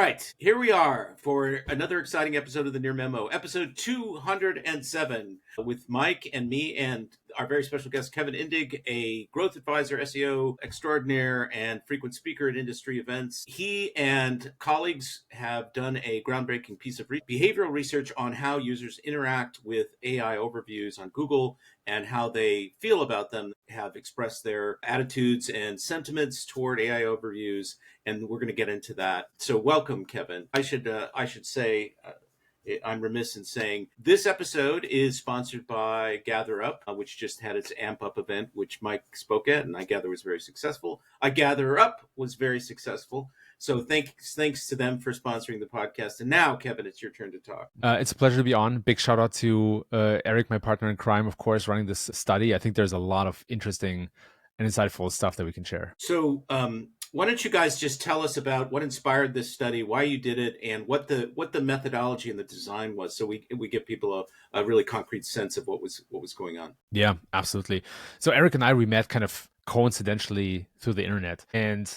right, here we are for another exciting episode of the Near Memo, episode 207, with Mike and me and our very special guest, Kevin Indig, a growth advisor, SEO extraordinaire, and frequent speaker at industry events. He and colleagues have done a groundbreaking piece of behavioral research on how users interact with AI overviews on Google and how they feel about them, have expressed their attitudes and sentiments toward AI overviews, and we're going to get into that. So welcome, Kevin. I should say, I'm remiss in saying this episode is sponsored by Gather Up, which just had its Amp Up event, which Mike spoke at, and I gather was very successful. Gather Up was very successful. So thanks to them for sponsoring the podcast. And now, Kevin, it's your turn to talk. It's a pleasure to be on. Big shout out to Eric, my partner in crime, of course, running this study. I think there's a lot of interesting and insightful stuff that we can share. So why don't you guys just tell us about what inspired this study, why you did it, and what the methodology and the design was, so we give people a really concrete sense of what was going on. Yeah, absolutely. So Eric and I, we met kind of coincidentally through the internet. And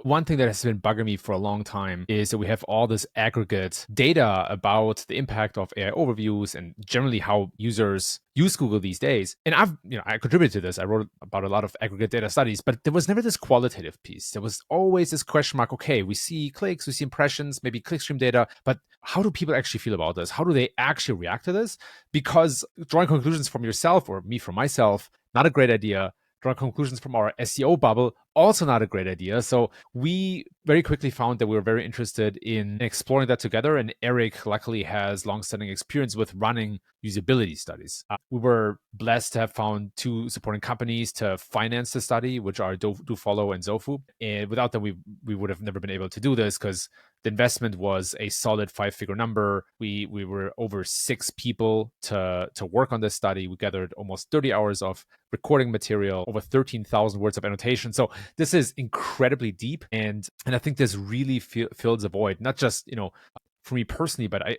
one thing that has been bugging me for a long time is that we have all this aggregate data about the impact of AI overviews and generally how users use Google these days. And I contributed to this. I wrote about a lot of aggregate data studies, but there was never this qualitative piece. There was always this question mark. Okay, we see clicks, we see impressions, maybe Clickstream data, but how do people actually feel about this? How do they actually react to this? Because drawing conclusions from yourself or me from myself, not a great idea. Draw conclusions from our SEO bubble, also not a great idea. So we very quickly found that we were very interested in exploring that together. And Eric luckily has longstanding experience with running usability studies. We were blessed to have found two supporting companies to finance the study, which are DoFollow and Zofu. And without them, we would have never been able to do this because the investment was a solid 5-figure number. We were over 6 people to work on this study. We gathered almost 30 hours of recording material, over 13,000 words of annotation. So this is incredibly deep. And I think this really fills a void, not just, for me personally, but I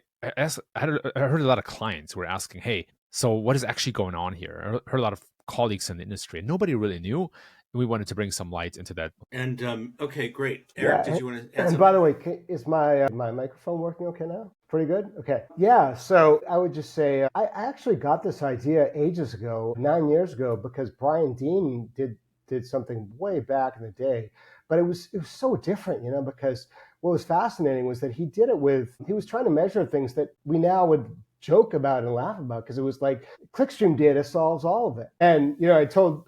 heard a lot of clients who were asking, hey, so what is actually going on here? I heard a lot of colleagues in the industry and nobody really knew. We wanted to bring some light into that. And okay, great. Eric, did you want to add something? And by the way, is my microphone working okay now? Pretty good? Okay. Yeah, so I would just say I actually got this idea ages ago, 9 years ago, because Brian Dean did something way back in the day. But it was so different, because what was fascinating was that he was trying to measure things that we now would joke about and laugh about, because it was like Clickstream data solves all of it. And I told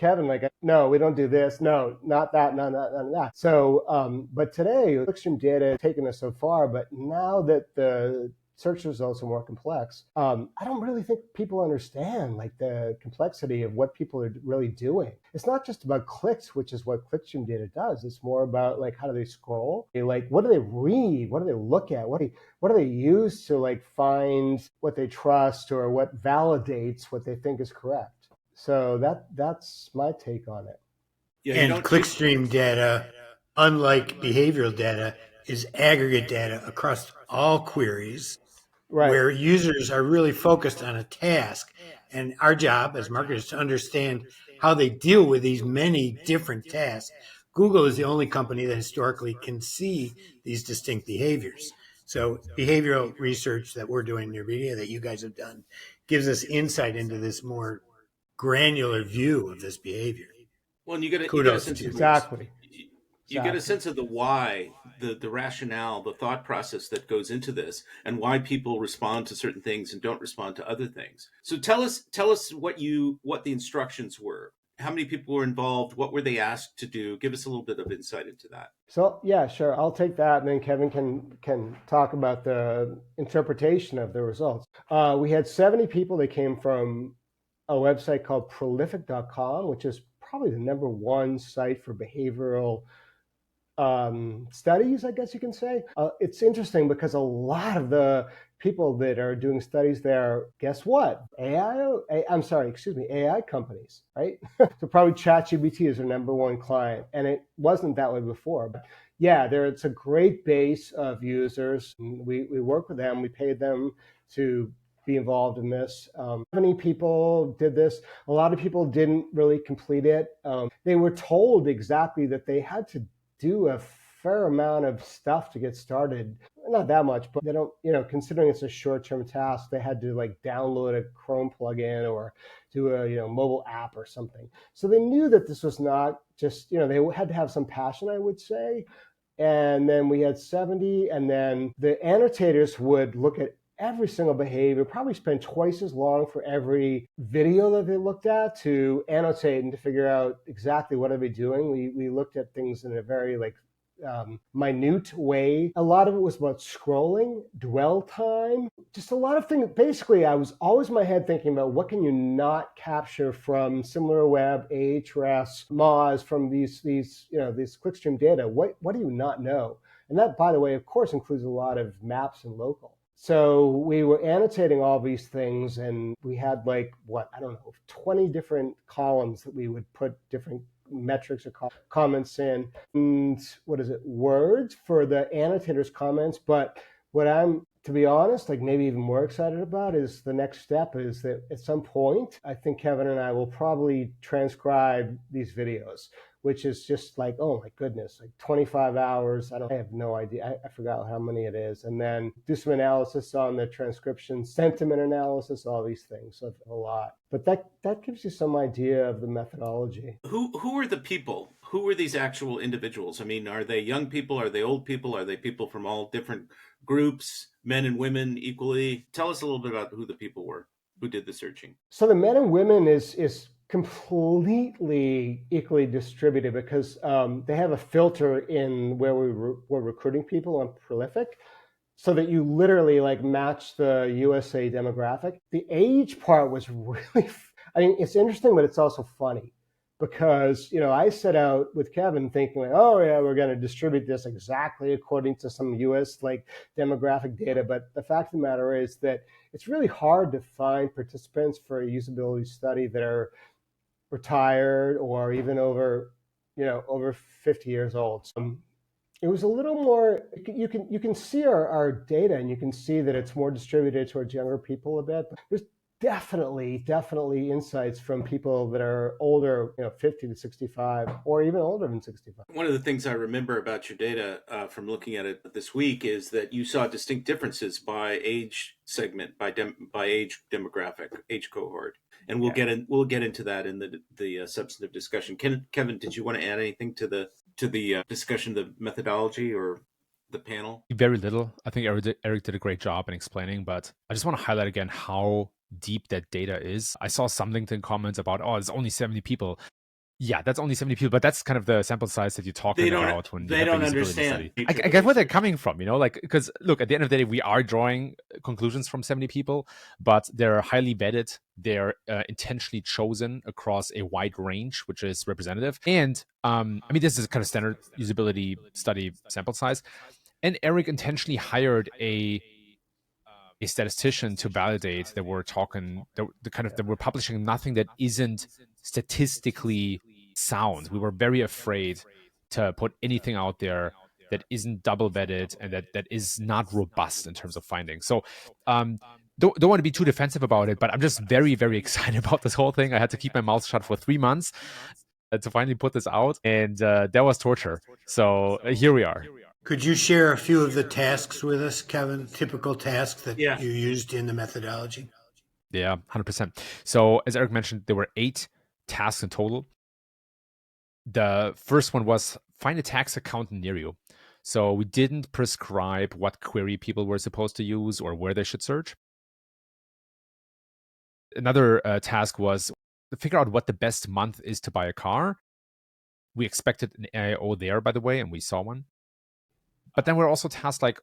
Kevin, like, no, we don't do this, no, not that, none of that. So but today Clickstream data has taken us so far, but now that the search results are more complex, I don't really think people understand like the complexity of what people are really doing. It's not just about clicks, which is what Clickstream data does. It's more about like, how do they scroll? Like, what do they read? What do they look at? What do they use to like find what they trust or what validates what they think is correct? So that's my take on it. Yeah, and Clickstream data, unlike behavioral data, is aggregate data across all queries, right, where users are really focused on a task. And our job as marketers is to understand how they deal with these many different tasks. Google is the only company that historically can see these distinct behaviors. So behavioral research that we're doing in NVIDIA, that you guys have done, gives us insight into this more granular view of this behavior. Well, and you get a sense of exactly. You get a sense of the why, the rationale, the thought process that goes into this, and why people respond to certain things and don't respond to other things. So tell us what the instructions were. How many people were involved? What were they asked to do? Give us a little bit of insight into that. So yeah, sure. I'll take that, and then Kevin can talk about the interpretation of the results. We had 70 people that came from a website called prolific.com, which is probably the number one site for behavioral studies, I guess you can say. It's interesting because a lot of the people that are doing studies there, guess what? AI companies, right? So probably ChatGPT is their number one client, and it wasn't that way before. But yeah, it's a great base of users. We work with them. We paid them to be involved in this. Many people did this. A lot of people didn't really complete it. They were told exactly that they had to do a fair amount of stuff to get started. Not that much, but they don't, considering it's a short-term task, they had to like download a Chrome plugin or do a, mobile app or something. So they knew that this was not just, they had to have some passion, I would say. And then we had 70, and then the annotators would look at every single behavior, probably spend twice as long for every video that they looked at to annotate and to figure out exactly what are they doing. We looked at things in a very minute way. A lot of it was about scrolling, dwell time, just a lot of things. Basically, I was always in my head thinking about what can you not capture from SimilarWeb, Ahrefs, Moz, from these Clickstream data. What do you not know? And that, by the way, of course, includes a lot of maps and local. So we were annotating all these things, and we had 20 different columns that we would put different metrics or comments in. And words for the annotators' comments. But what I'm, to be honest, maybe even more excited about is the next step is that at some point, I think Kevin and I will probably transcribe these videos, which is just oh my goodness, 25 hours. I have no idea. I forgot how many it is. And then do some analysis on the transcription, sentiment analysis, all these things. So a lot. But that gives you some idea of the methodology. Who are the people? Who are these actual individuals? I mean, are they young people? Are they old people? Are they people from all different groups, men and women equally? Tell us a little bit about who the people were who did the searching. So the men and women is completely equally distributed because they have a filter in where we're recruiting people on Prolific, so that you literally match the USA demographic. The age part was really, it's interesting, but it's also funny because, I set out with Kevin thinking oh yeah, we're going to distribute this exactly according to some US demographic data. But the fact of the matter is that it's really hard to find participants for a usability study that are retired or even over 50 years old. So it was a little more, you can see our data, and you can see that it's more distributed towards younger people a bit. But there's definitely insights from people that are older, 50 to 65, or even older than 65. One of the things I remember about your data from looking at it this week is that you saw distinct differences by age segment, by age demographic, age cohort. And we'll get into that in the substantive discussion. Kevin, did you want to add anything to the discussion of the methodology or the panel? Very little. I think Eric did a great job in explaining, but I just want to highlight again how deep that data is. I saw some LinkedIn comments about, it's only 70 people. Yeah, that's only 70 people, but that's kind of the sample size that you're talking about when they don't understand. I get where they're coming from, because look, at the end of the day, we are drawing conclusions from 70 people, but they're highly vetted. They're intentionally chosen across a wide range, which is representative. And this is kind of standard usability study sample size. And Eric intentionally hired a statistician to validate that we're talking, that we're publishing nothing that isn't statistically sound. We were very afraid to put anything out there that isn't double vetted and that is not robust in terms of findings. So don't want to be too defensive about it, but I'm just very, very excited about this whole thing. I had to keep my mouth shut for 3 months to finally put this out, and that was torture. So here we are. Could you share a few of the tasks with us, Kevin? Typical tasks that you used in the methodology? Yeah, 100%. So as Eric mentioned, there were 8 tasks in total. The first one was find a tax accountant near you. So we didn't prescribe what query people were supposed to use or where they should search. Another task was to figure out what the best month is to buy a car. We expected an AIO there, by the way, and we saw one. But then we're also tasked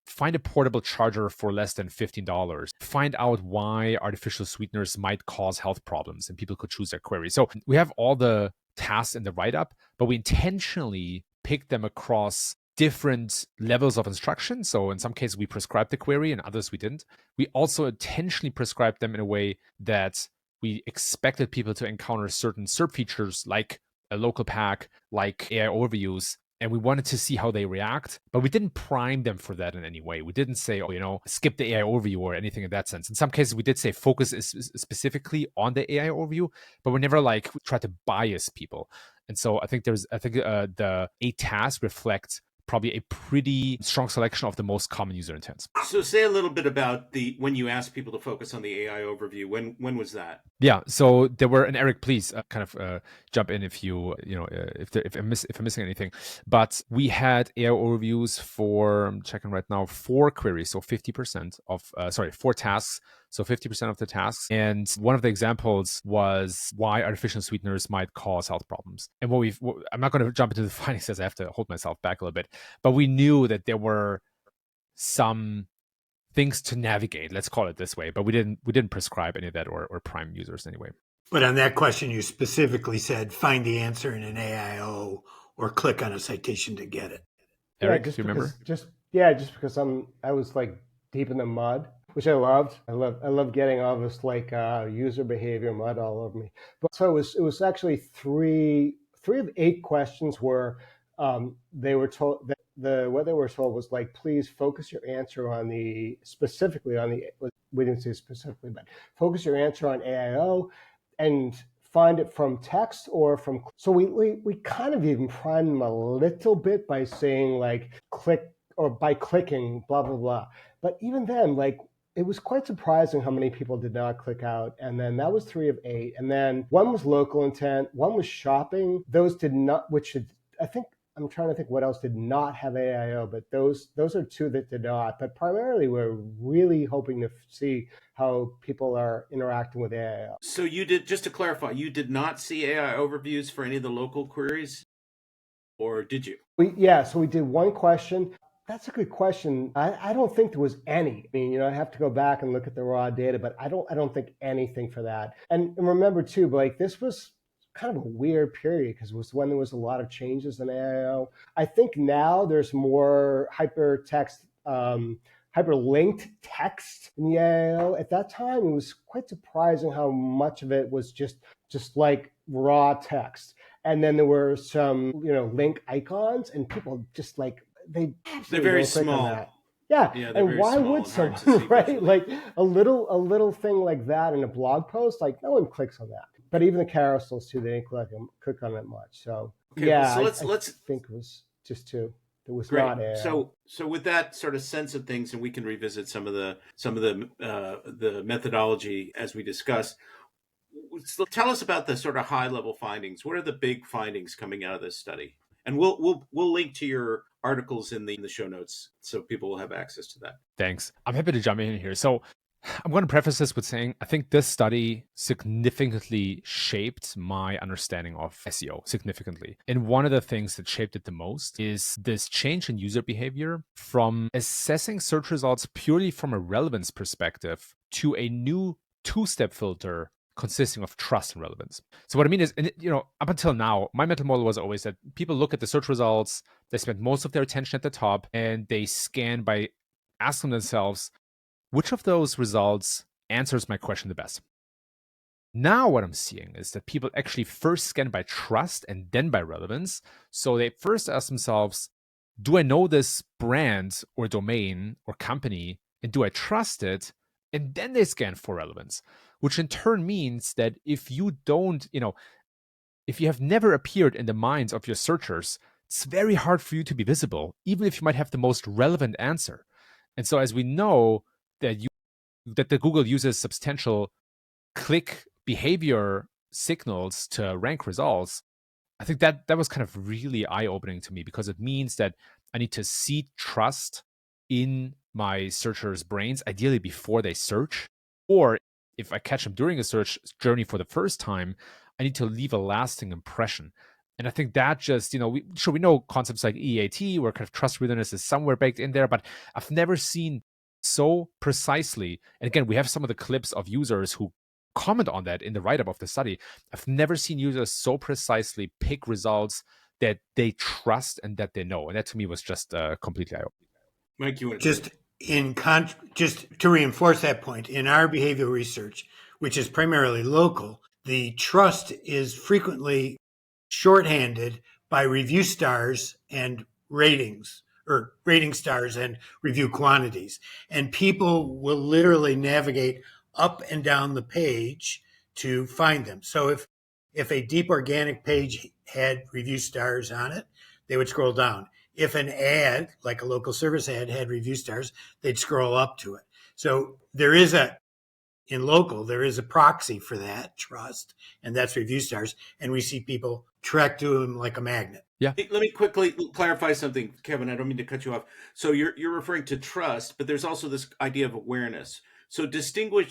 find a portable charger for less than $15. Find out why artificial sweeteners might cause health problems, and people could choose their query. So we have all the tasks in the write-up, but we intentionally picked them across different levels of instruction. So in some cases, we prescribed the query, and others we didn't. We also intentionally prescribed them in a way that we expected people to encounter certain SERP features like a local pack, like AI overviews, and we wanted to see how they react, but we didn't prime them for that in any way. We didn't say, skip the AI overview or anything in that sense. In some cases, we did say focus is specifically on the AI overview, but we never tried to bias people. And so I think the 8 tasks reflect probably a pretty strong selection of the most common user intents. So say a little bit about when you asked people to focus on the AI overview. When was that? Yeah, so there were, and Eric, please jump in if if I'm missing anything. But we had AI overviews for, I'm checking right now, 4 queries, so 50% of 4 tasks, so 50% of the tasks. And one of the examples was why artificial sweeteners might cause health problems. And I'm not going to jump into the findings as I have to hold myself back a little bit, but we knew that there were some things to navigate, let's call it this way, but we didn't prescribe any of that or prime users anyway. But on that question, you specifically said find the answer in an AIO or click on a citation to get it. Eric, do you remember? Just because I was like deep in the mud, which I loved. I love getting all this like user behavior mud all over me. But so it was actually three of 8 questions where they were told that what they were told was like, please focus your answer on specifically on the, we didn't say specifically, but focus your answer on AIO and find it from text or from, so we kind of even primed them a little bit by saying like click or by clicking blah, blah, blah. But even then, like, it was quite surprising how many people did not click out. And then that was 3 of 8. And then one was local intent, one was shopping. Those did not, I think, I'm trying to think what else did not have AIO, but those are 2 that did not. But primarily, we're really hoping to see how people are interacting with AIO. So you did, just to clarify, you did not see AI overviews for any of the local queries, or did you? So we did one question. That's a good question. I don't think there was any. I mean, I have to go back and look at the raw data, but I don't think anything for that. And remember too, like, this was kind of a weird period because it was when there was a lot of changes in AIO. I think now there's more hyperlinked text in the AIO. At that time, it was quite surprising how much of it was just like raw text. And then there were some, link icons, and people just like, they're very small. Yeah, and why would someone, right? Like a little thing like that in a blog post, like no one clicks on that. But even the carousels too, they didn't click on it much. So okay, yeah, so let's I think it was just 2. It was great. Not AI. So with that sort of sense of things, and we can revisit some of the methodology as we discuss. So tell us about the sort of high level findings. What are the big findings coming out of this study? And we'll link to your articles in the show notes so people will have access to that. Thanks. I'm happy to jump in here. So I'm going to preface this with saying I think this study significantly shaped my understanding of SEO significantly. And one of the things that shaped it the most is this change in user behavior from assessing search results purely from a relevance perspective to a new 2-step filter consisting of trust and relevance. So what I mean is, up until now, my mental model was always that people look at the search results, they spend most of their attention at the top, and they scan by asking themselves, which of those results answers my question the best? Now what I'm seeing is that people actually first scan by trust and then by relevance. So they first ask themselves, do I know this brand or domain or company, and do I trust it? And then they scan for relevance, which in turn means that if you don't, if you have never appeared in the minds of your searchers, it's very hard for you to be visible, even if you might have the most relevant answer. And so as we know that the Google uses substantial click behavior signals to rank results, I think that was kind of really eye-opening to me, because it means that I need to seed trust in my searchers' brains, ideally before they search. Or if I catch them during a search journey for the first time, I need to leave a lasting impression. And I think that just, we know concepts like EAT, where kind of trustworthiness is somewhere baked in there, but I've never seen so precisely. And again, we have some of the clips of users who comment on that in the write-up of the study. I've never seen users so precisely pick results that they trust and that they know. And that to me was just completely eye-opening. Mike, you want to just to reinforce that point, in our behavioral research, which is primarily local, the trust is frequently shorthanded by review stars and ratings, or rating stars and review quantities. And people will literally navigate up and down the page to find them. So if a deep organic page had review stars on it, they would scroll down. if an ad, like a local service ad, had review stars, they'd scroll up to it. So in local, there is a proxy for that trust, and that's review stars. And we see people trek to them like a magnet. Yeah. Hey, let me quickly clarify something, Kevin. I don't mean to cut you off. So you're referring to trust, but there's also this idea of awareness. So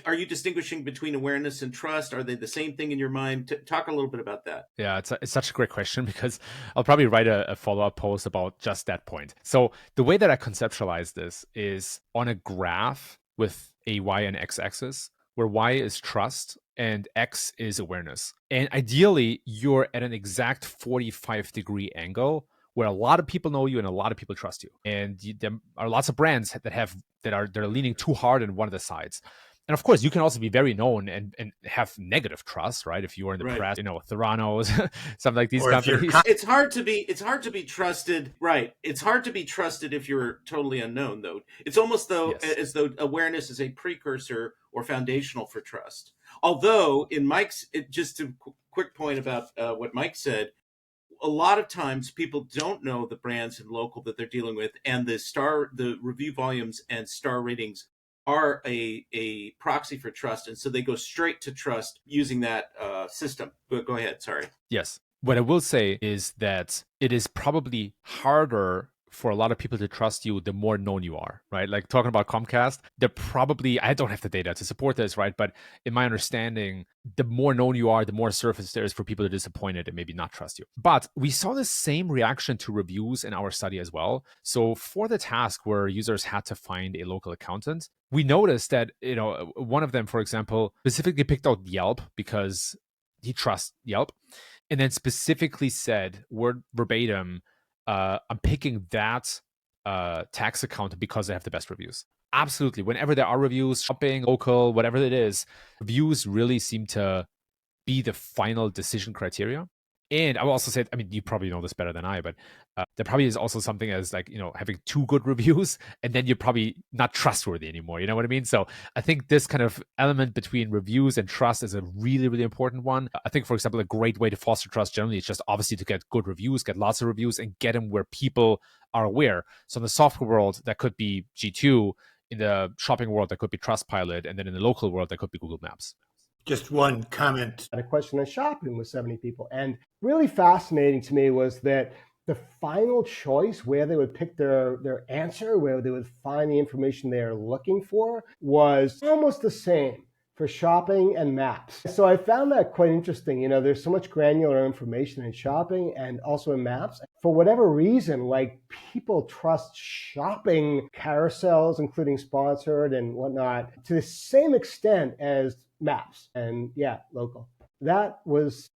are you distinguishing between awareness and trust? Are they the same thing in your mind? Talk a little bit about that. Yeah, it's such a great question because I'll probably write a follow-up post about just that point. So the way that I conceptualize this is on a graph with a y and x axis, where y is trust and x is awareness. And ideally, you're at an exact 45-degree angle where a lot of people know you and a lot of people trust you. And there are lots of brands that are leaning too hard on one of the sides. And of course, you can also be very known and have negative trust, right? If you are in the press, Theranos, something like these companies. It's hard to be trusted, right? It's hard to be trusted if you're totally unknown, though. It's almost as though awareness is a precursor or foundational for trust. Although, in Mike's, just a quick point about what Mike said, a lot of times people don't know the brands and local that they're dealing with, and the review volumes and star ratings are a proxy for trust, and so they go straight to trust using that system. But go ahead, sorry. Yes. What I will say is that it is probably harder for a lot of people to trust you the more known you are, right? Like talking about Comcast, they're probably, I don't have the data to support this, right? But in my understanding, the more known you are, the more surface there is for people to be disappointed and maybe not trust you. But we saw the same reaction to reviews in our study as well. So for the task where users had to find a local accountant, we noticed that, one of them, for example, specifically picked out Yelp because he trusts Yelp, and then specifically said, word verbatim, I'm picking that tax account because they have the best reviews. Absolutely. Whenever there are reviews, shopping, local, whatever it is, reviews really seem to be the final decision criteria. And I will also say, I mean, you probably know this better than I, but there probably is also something as like, having 2 good reviews, and then you're probably not trustworthy anymore. You know what I mean? So I think this kind of element between reviews and trust is a really, really important one. I think, for example, a great way to foster trust generally is just obviously to get good reviews, get lots of reviews, and get them where people are aware. So in the software world, that could be G2. In the shopping world, that could be Trustpilot. And then in the local world, that could be Google Maps. Just one comment. I had a question on shopping with 70 people. And really fascinating to me was that the final choice, where they would pick their answer, where they would find the information they're looking for, was almost the same for shopping and maps. So I found that quite interesting. There's so much granular information in shopping and also in maps. For whatever reason, like people trust shopping carousels, including sponsored and whatnot, to the same extent as maps and local. That was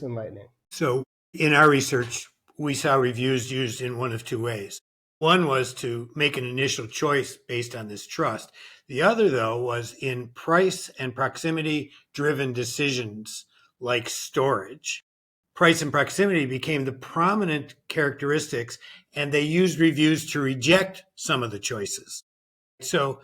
enlightening. So in our research, we saw reviews used in one of 2 ways. One was to make an initial choice based on this trust. The other, though, was in price and proximity driven decisions like storage. Price and proximity became the prominent characteristics, and they used reviews to reject some of the choices. So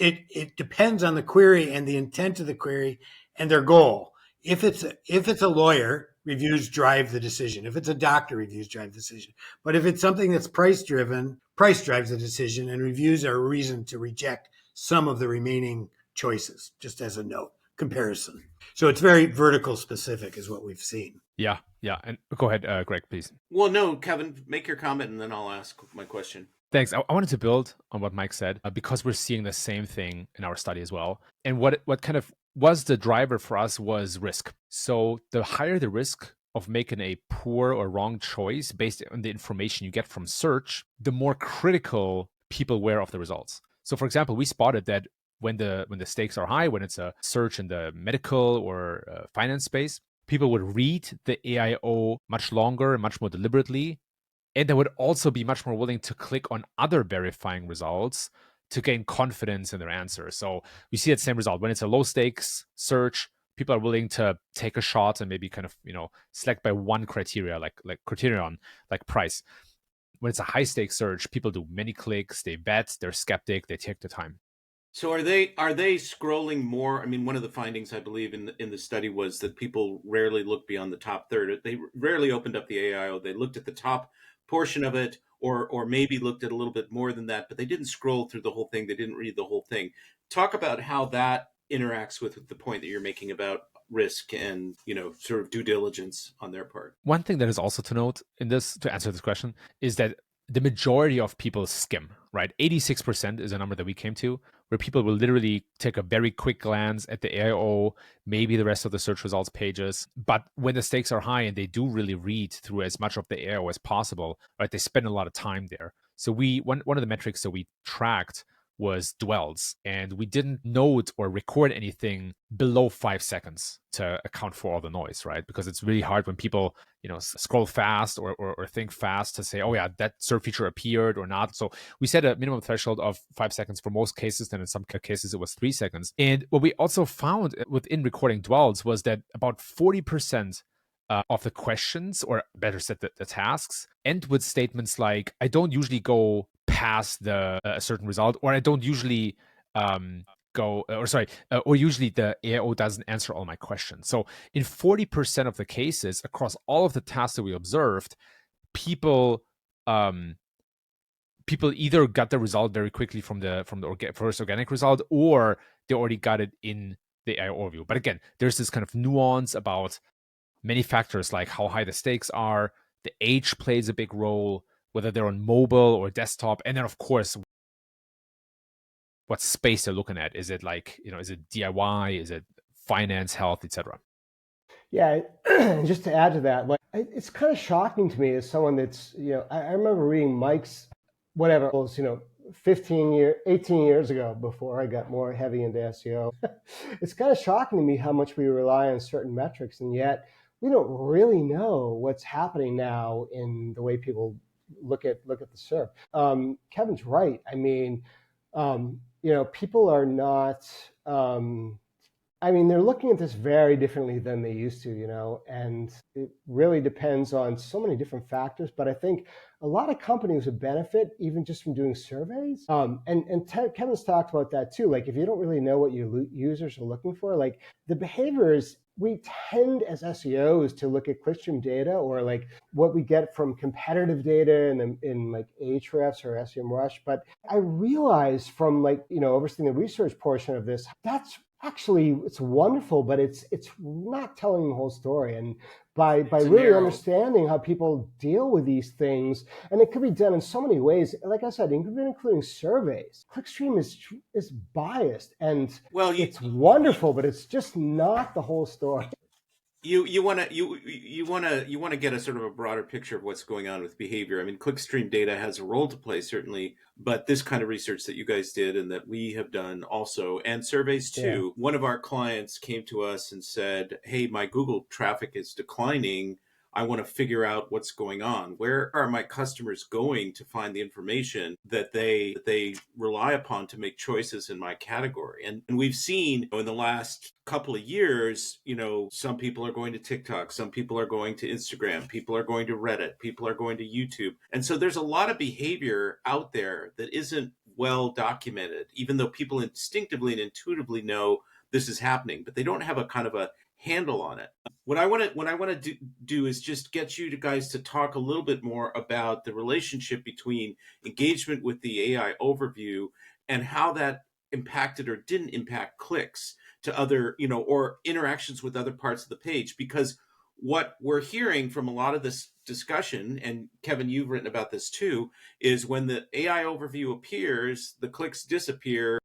it depends on the query and the intent of the query and their goal. If it's a lawyer, reviews drive the decision. If it's a doctor, reviews drive the decision. But if it's something that's price driven, price drives the decision, and reviews are a reason to reject some of the remaining choices, just as a note comparison. So it's very vertical specific is what we've seen. Yeah. And go ahead, Greg, please. Well, no, Kevin, make your comment and then I'll ask my question. Thanks. I wanted to build on what Mike said because we're seeing the same thing in our study as well. And what kind of was the driver for us was risk. So the higher the risk of making a poor or wrong choice based on the information you get from search, the more critical people were of the results. So for example, we spotted that when the stakes are high, when it's a search in the medical or finance space, people would read the AIO much longer and much more deliberately. And they would also be much more willing to click on other verifying results to gain confidence in their answer. So we see that same result. When it's a low stakes search, people are willing to take a shot and maybe kind of, select by one criteria, like criterion, like price. When it's a high stakes search, people do many clicks, they vet, they're skeptic, they take the time. So are they scrolling more? I mean, one of the findings I believe in the study was that people rarely look beyond the top third. They rarely opened up the AIO. They looked at the top portion of it, or maybe looked at a little bit more than that, but they didn't scroll through the whole thing. They didn't read the whole thing. Talk about how that interacts with the point that you're making about risk and, sort of due diligence on their part. One thing that is also to note in this, to answer this question, is that the majority of people skim, right? 86% is a number that we came to, where people will literally take a very quick glance at the AIO, maybe the rest of the search results pages. But when the stakes are high and they do really read through as much of the AIO as possible, right, they spend a lot of time there. So one of the metrics that we tracked was dwells, and we didn't note or record anything below 5 seconds to account for all the noise, right? Because it's really hard when people, scroll fast or think fast to say, oh yeah, that SERP feature appeared or not. So we set a minimum threshold of 5 seconds for most cases, and in some cases it was 3 seconds. And what we also found within recording dwells was that about 40% of the questions, or better said, the tasks, end with statements like, I don't usually go past a certain result, or I don't usually or usually the AIO doesn't answer all my questions. So in 40% of the cases across all of the tasks that we observed, people either got the result very quickly from the first organic result, or they already got it in the AIO overview. But again, there's this kind of nuance about many factors, like how high the stakes are, the age plays a big role, whether they're on mobile or desktop, and then of course what space they're looking at. Is it like, is it DIY, is it finance, health, etc.? Yeah, just to add to that, like, it's kind of shocking to me as someone that's, I remember reading Mike's, whatever it was, 18 years ago, before I got more heavy into SEO. It's kind of shocking to me how much we rely on certain metrics, and yet we don't really know what's happening now in the way people look at the SERP. Kevin's right. I mean, people are not. They're looking at this very differently than they used to, and it really depends on so many different factors. But I think a lot of companies would benefit even just from doing surveys. Kevin's talked about that too. Like, if you don't really know what your users are looking for, like the behaviors, we tend as SEOs to look at Clickstream data, or like what we get from competitive data in like Ahrefs or SEMrush. But I realized from overseeing the research portion of this, that's actually, it's wonderful, but it's not telling the whole story. And by really understanding how people deal with these things, and it could be done in so many ways. Like I said, including surveys. Clickstream is biased, and it's wonderful, but it's just not the whole story. You want to get a sort of a broader picture of what's going on with behavior. I mean, Clickstream data has a role to play, certainly, but this kind of research that you guys did and that we have done also, and surveys too. Yeah. One of our clients came to us and said, hey, my Google traffic is declining. I want to figure out what's going on. Where are my customers going to find the information that they rely upon to make choices in my category? And we've seen in the last couple of years, some people are going to TikTok, some people are going to Instagram, people are going to Reddit, people are going to YouTube. And so there's a lot of behavior out there that isn't well documented, even though people instinctively and intuitively know this is happening, but they don't have a kind of a handle on it. What I want to do is just get you guys to talk a little bit more about the relationship between engagement with the AI overview and how that impacted or didn't impact clicks to other, or interactions with other parts of the page. Because what we're hearing from a lot of this discussion, and Kevin, you've written about this too, is when the AI overview appears, the clicks disappear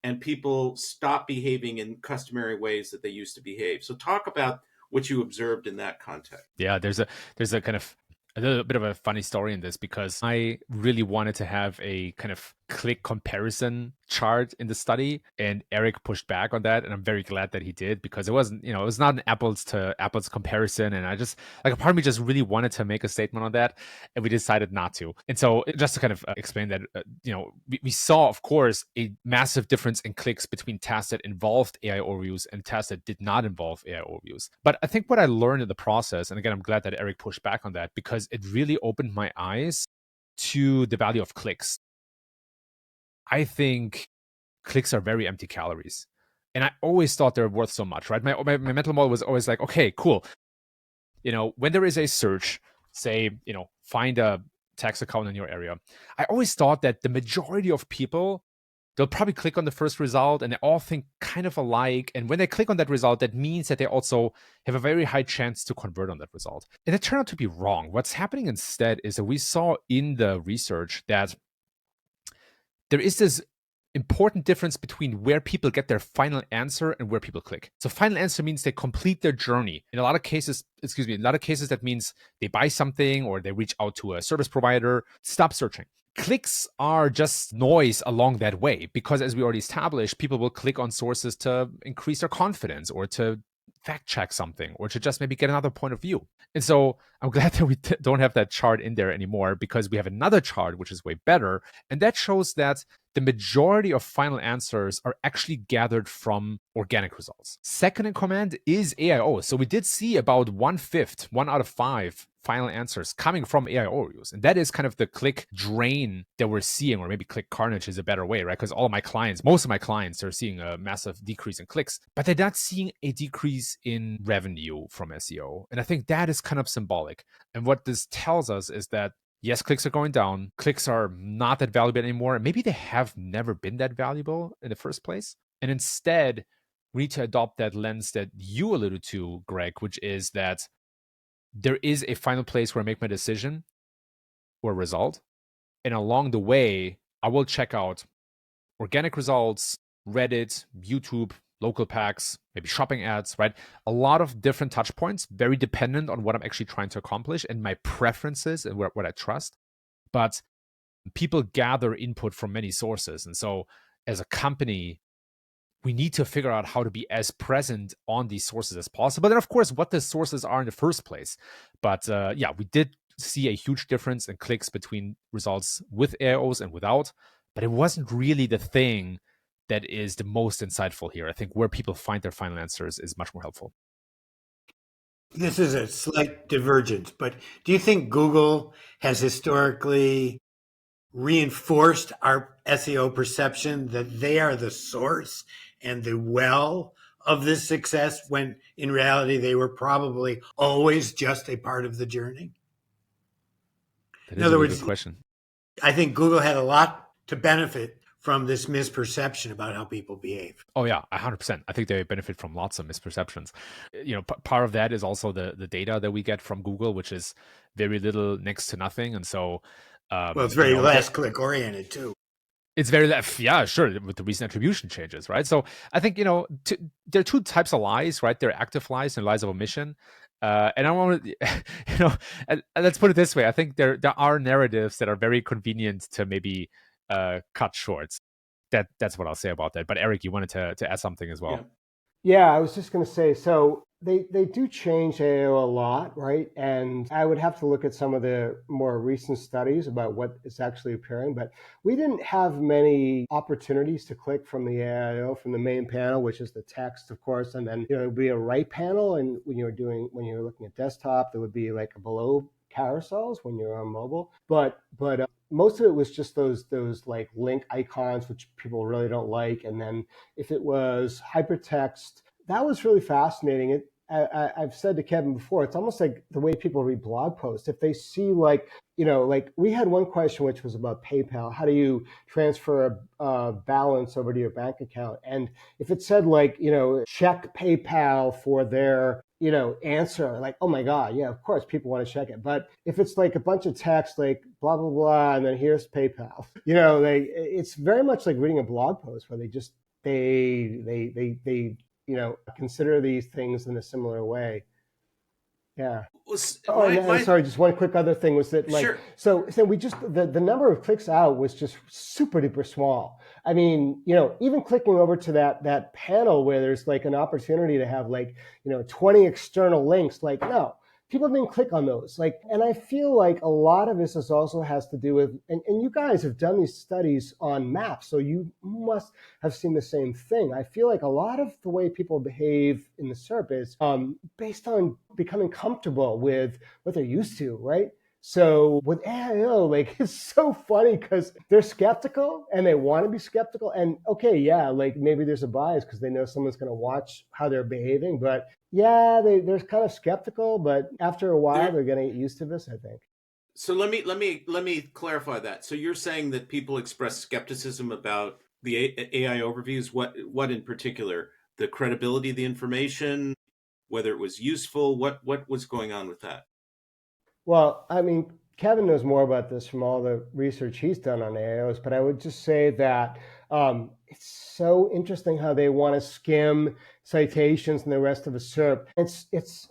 and people stop behaving in customary ways that they used to behave. So talk about what you observed in that context. Yeah, there's a kind of a little bit of a funny story in this, because I really wanted to have a kind of click comparison chart in the study, and Eric pushed back on that, and I'm very glad that he did, because it wasn't, it was not an apples to apples comparison, and I just, like, a part of me just really wanted to make a statement on that, and we decided not to. And so just to kind of explain that, we saw, of course, a massive difference in clicks between tasks that involved AI overviews and tasks that did not involve AI overviews. But I think what I learned in the process, and again, I'm glad that Eric pushed back on that, because it really opened my eyes to the value of clicks. I think clicks are very empty calories. And I always thought they're worth so much, right? My mental model was always like, okay, cool. When there is a search, say, find a tax account in your area. I always thought that the majority of people, they'll probably click on the first result and they all think kind of alike. And when they click on that result, that means that they also have a very high chance to convert on that result. And it turned out to be wrong. What's happening instead is that we saw in the research that there is this important difference between where people get their final answer and where people click. So final answer means they complete their journey. In a lot of cases, that means they buy something or they reach out to a service provider, stop searching. Clicks are just noise along that way because, as we already established, people will click on sources to increase their confidence or to fact check something or to just maybe get another point of view. And so I'm glad that we don't have that chart in there anymore, because we have another chart which is way better. And that shows that the majority of final answers are actually gathered from organic results. Second in command is AIO. So we did see about 1/5, 1 out of 5 final answers coming from AIO reviews. And that is kind of the click drain that we're seeing, or maybe click carnage is a better way, right? Because most of my clients are seeing a massive decrease in clicks, but they're not seeing a decrease in revenue from SEO. And I think that is kind of symbolic. And what this tells us is that yes, clicks are going down. Clicks are not that valuable anymore. Maybe they have never been that valuable in the first place. And instead, we need to adopt that lens that you alluded to, Greg, which is that there is a final place where I make my decision or result. And along the way, I will check out organic results, Reddit, YouTube, local packs, maybe shopping ads, right? A lot of different touch points, very dependent on what I'm actually trying to accomplish and my preferences and what I trust. But people gather input from many sources. And so as a company, we need to figure out how to be as present on these sources as possible. And of course, what the sources are in the first place. But we did see a huge difference in clicks between results with AIOs and without. But it wasn't really the thing that is the most insightful here. I think where people find their final answers is much more helpful. This is a slight divergence, but do you think Google has historically reinforced our SEO perception that they are the source and the well of this success, when in reality they were probably always just a part of the journey? That is a really good question. I think Google had a lot to benefit from this misperception about how people behave. Oh yeah, 100%. I think they benefit from lots of misperceptions. Part of that is also the data that we get from Google, which is very little, next to nothing. And so, it's very last click oriented too. It's very sure, with the recent attribution changes, right? So I think there are two types of lies, right? There are active lies and lies of omission. And I want to, let's put it this way. I think there are narratives that are very convenient to maybe cut short. That's what I'll say about that. But Eric, you wanted to add something as well. Yeah, I was just going to say, so they do change AIO a lot, right? And I would have to look at some of the more recent studies about what is actually appearing. But we didn't have many opportunities to click from the AIO, from the main panel, which is the text, of course. And then it would be a right panel. And when you're looking at desktop, there would be like a below carousels when you're on mobile. But most of it was just those like link icons, which people really don't like. And then if it was hypertext, that was really fascinating. I've said to Kevin before, it's almost like the way people read blog posts. If they see like we had one question which was about PayPal. How do you transfer a balance over to your bank account? And if it said like, check PayPal for their answer, like, oh my God, yeah, of course people want to check it. But if it's like a bunch of text, like blah, blah, blah, and then here's PayPal, it's very much like reading a blog post where they consider these things in a similar way. Yeah. Sorry, just one quick other thing was that sure. So we just, the number of clicks out was just super duper small. I mean, even clicking over to that panel where there's like an opportunity to have 20 external links, no, people didn't click on those. And I feel like a lot of this also has to do with, and you guys have done these studies on maps, so you must have seen the same thing. I feel like a lot of the way people behave in the SERP is based on becoming comfortable with what they're used to, right? So with AIO, it's so funny because they're skeptical and they want to be skeptical. And okay, yeah, maybe there's a bias because they know someone's going to watch how they're behaving. But yeah, they're kind of skeptical. But after a while, they're going to get used to this, I think. So let me clarify that. So you're saying that people express skepticism about the AI overviews. What in particular? The credibility of the information, whether it was useful. What was going on with that? Well, I mean, Kevin knows more about this from all the research he's done on AIOs, but I would just say that it's so interesting how they want to skim citations and the rest of a SERP.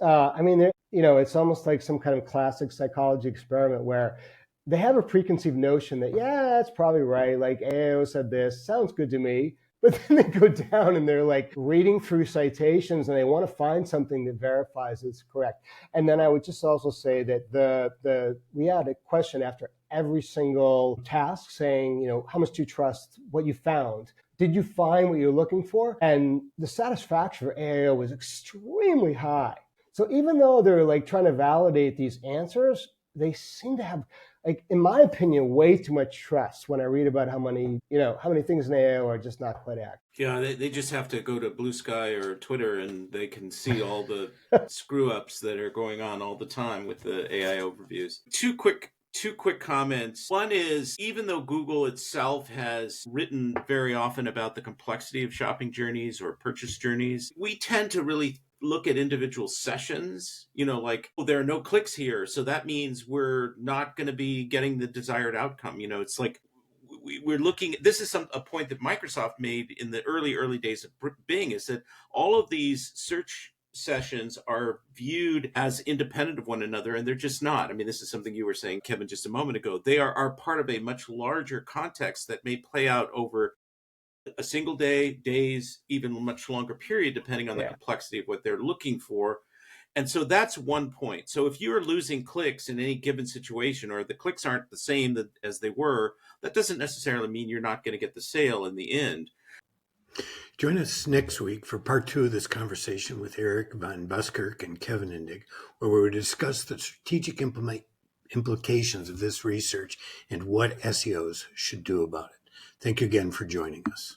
I mean, it's almost like some kind of classic psychology experiment where they have a preconceived notion that, yeah, that's probably right. Like AIO said this, sounds good to me. But then they go down and they're like reading through citations and they want to find something that verifies it's correct. And then I would just also say that we had a question after every single task saying, how much do you trust what you found? Did you find what you're looking for? And the satisfaction for AIO was extremely high. So even though they're like trying to validate these answers, they seem to have, like, in my opinion, way too much trust when I read about how many things in AIO are just not quite accurate. Yeah, they just have to go to Blue Sky or Twitter and they can see all the screw ups that are going on all the time with the AI overviews. Two quick comments. One is, even though Google itself has written very often about the complexity of shopping journeys or purchase journeys, we tend to really look at individual sessions, like, oh, there are no clicks here, so that means we're not going to be getting the desired outcome. It's like we're looking. This is a point that Microsoft made in the early days of Bing, is that all of these search sessions are viewed as independent of one another, and they're just not. I mean, this is something you were saying, Kevin, just a moment ago. They are part of a much larger context that may play out over a single day, days, even a much longer period, depending on the complexity of what they're looking for. And so that's one point. So if you're losing clicks in any given situation, or the clicks aren't the same as they were, that doesn't necessarily mean you're not going to get the sale in the end. Join us next week for part 2 of this conversation with Eric von Buskirk and Kevin Indig, where we will discuss the strategic implications of this research and what SEOs should do about it. Thank you again for joining us.